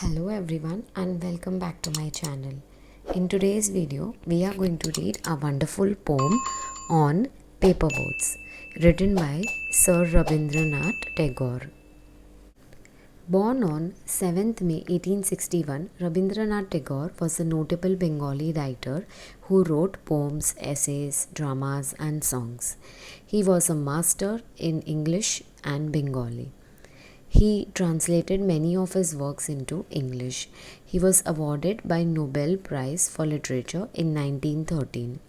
Hello everyone and welcome back to my channel. In today's video, we are going to read a wonderful poem on paper boats written by Sir Rabindranath Tagore. Born on 7th May 1861, Rabindranath Tagore was a notable Bengali writer who wrote poems, essays, dramas and songs. He was a master in English and Bengali. He translated many of his works into English. He was awarded by Nobel Prize for Literature in 1913.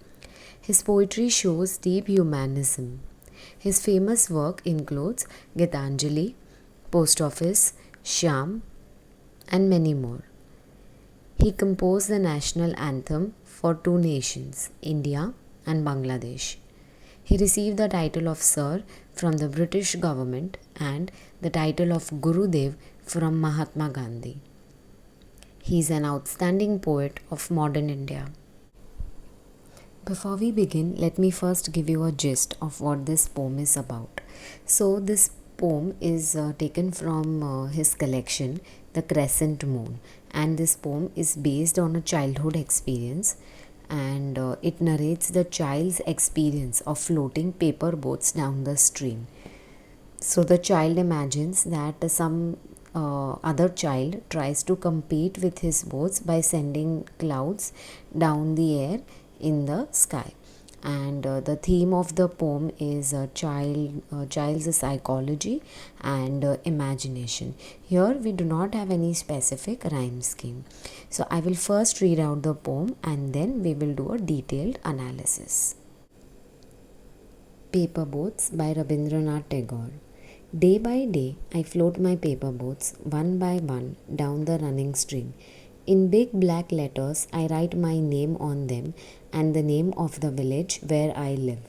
His poetry shows deep humanism. His famous work includes Gitanjali, Post Office, Shyam, and many more. He composed the national anthem for two nations, India and Bangladesh. He received the title of Sir from the British government and the title of Gurudev from Mahatma Gandhi. He is an outstanding poet of modern India. Before we begin, let me first give you a gist of what this poem is about. So, this poem is taken from his collection, The Crescent Moon, and this poem is based on a childhood experience and it narrates the child's experience of floating paper boats down the stream. So the child imagines that some other child tries to compete with his boats by sending clouds down the air in the sky. And the theme of the poem is child's psychology and imagination. Here we do not have any specific rhyme scheme. So I will first read out the poem and then we will do a detailed analysis. Paper Boats by Rabindranath Tagore. Day by day I float my paper boats one by one down the running stream. In big black letters, I write my name on them and the name of the village where I live.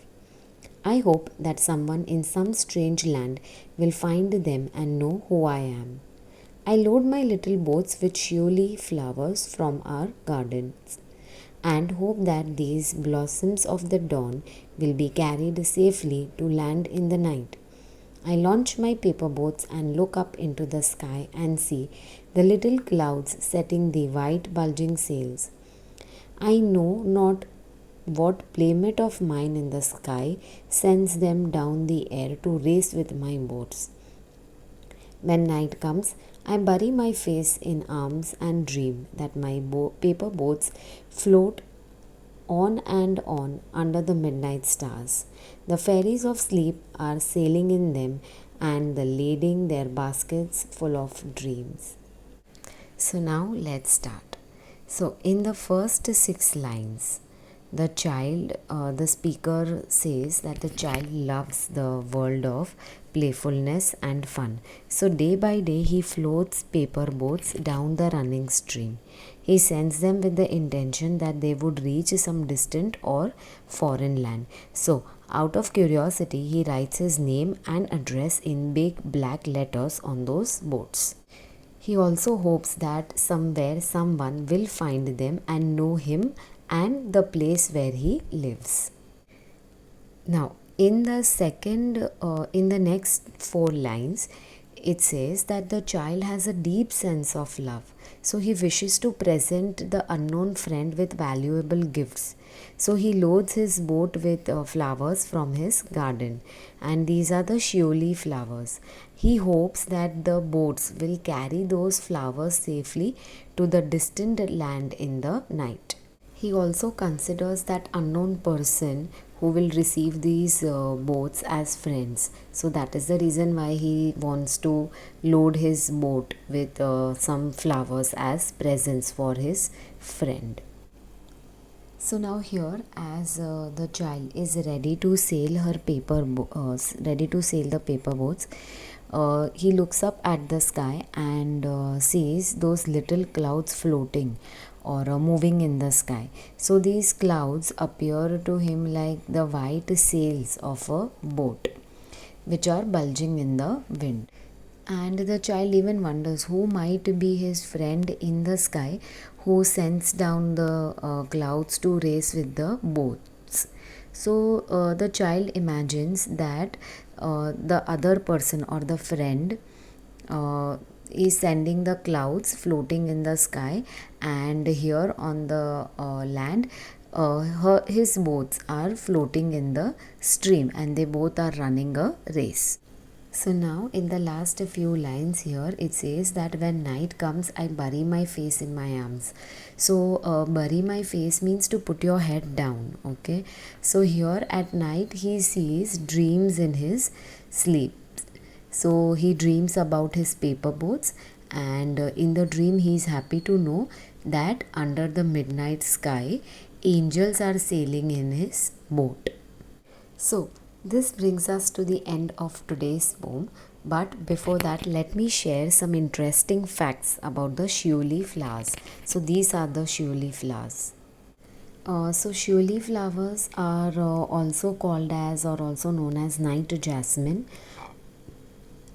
I hope that someone in some strange land will find them and know who I am. I load my little boats with surely flowers from our gardens and hope that these blossoms of the dawn will be carried safely to land in the night. I launch my paper boats and look up into the sky and see the little clouds setting the white bulging sails. I know not what playmate of mine in the sky sends them down the air to race with my boats. When night comes, I bury my face in arms and dream that my paper boats float on and on under the midnight stars. The fairies of sleep are sailing in them and lading their baskets full of dreams. So now let's start. So in the first 6 lines, the speaker says that the child loves the world of playfulness and fun. So day by day he floats paper boats down the running stream. He sends them with the intention that they would reach some distant or foreign land. So out of curiosity he writes his name and address in big black letters on those boats. He also hopes that somewhere someone will find them and know him and the place where he lives. Now, in the next 4 lines, it says that the child has a deep sense of love. So he wishes to present the unknown friend with valuable gifts. So he loads his boat with flowers from his garden, and these are the shioli flowers. He hopes that the boats will carry those flowers safely to the distant land in the night. He also considers that unknown person who will receive these boats as friends. So that is the reason why he wants to load his boat with some flowers as presents for his friend. So now here, as the child is ready to sail the paper boats, he looks up at the sky and sees those little clouds floating or moving in the sky. So these clouds appear to him like the white sails of a boat, which are bulging in the wind. And the child even wonders who might be his friend in the sky who sends down the clouds to race with the boats. So the child imagines that the other person or the friend is sending the clouds floating in the sky, and here on the land, his boats are floating in the stream, and they both are running a race. So now in the last few lines here it says that when night comes I bury my face in my arms. So bury my face means to put your head down. Okay, so here at night he sees dreams in his sleep. So he dreams about his paper boats, and in the dream he is happy to know that under the midnight sky angels are sailing in his boat. So, this brings us to the end of today's poem. But before that, let me share some interesting facts about the Shiuli flowers. So, these are the Shiuli flowers. Shiuli flowers are also called as, or also known as, night jasmine.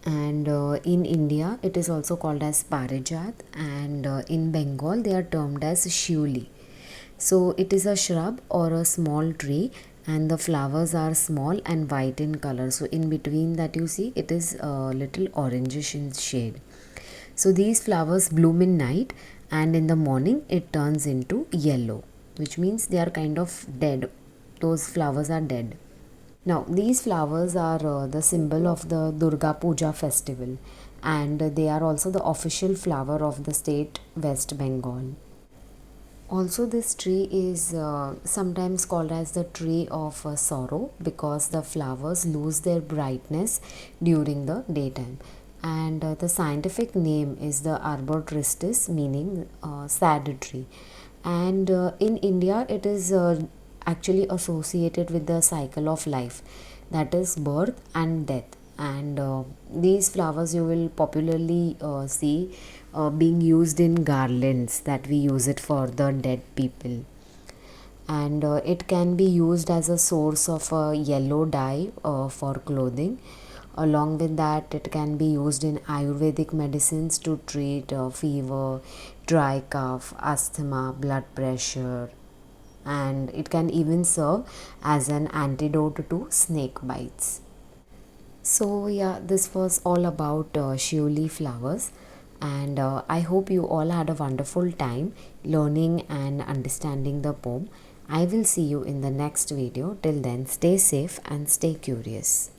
And in India, it is also called as parijat. And in Bengal, they are termed as Shiuli. So it is a shrub or a small tree, and the flowers are small and white in color. So in between that you see it is a little orangish in shade. So these flowers bloom in night, and in the morning it turns into yellow, which means they are kind of dead. Those flowers are dead. Now these flowers are the symbol of the Durga Puja festival, and they are also the official flower of the state West Bengal. Also, this tree is sometimes called as the tree of sorrow, because the flowers lose their brightness during the daytime. And the scientific name is the arbor tristis, meaning sad tree. And in India, it is actually associated with the cycle of life, that is birth and death. And these flowers you will popularly see being used in garlands, that we use it for the dead people. And it can be used as a source of yellow dye for clothing. Along with that, it can be used in Ayurvedic medicines to treat fever, dry cough, asthma, blood pressure, and it can even serve as an antidote to snake bites. So yeah, this was all about Shiuli flowers, and I hope you all had a wonderful time learning and understanding the poem. I will see you in the next video. Till then, stay safe and stay curious.